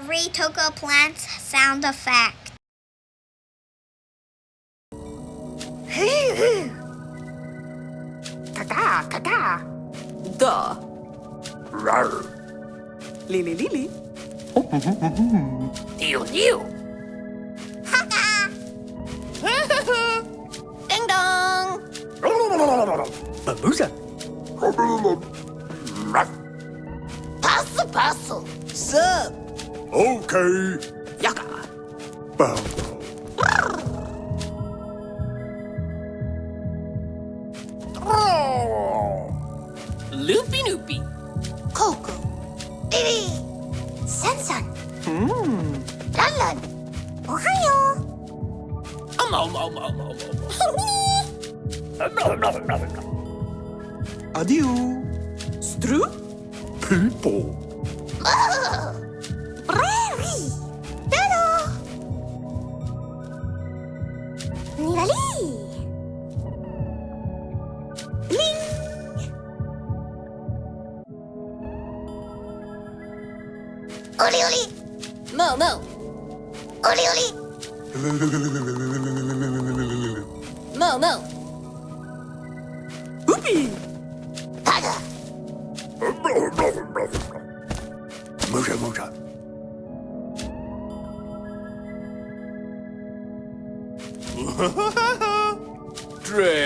every Toca plant's sound effect. Ta-ta, ta-ta. Da. Rar. Lili, lili. New, new. Ding dong! Babuza. Passo, passo. Sup. Okay. Yaka. Bow. Loopy noopy. Coco. Lily. San-san. Lan-lan. Ohayo. Adieu, Stru. people. Prairie. Hello. Nivali. Bling. Oli, oli. Mo, mo. Oli, oli. Mo, mo. Oopie. Taga. Moja, moja. Dre.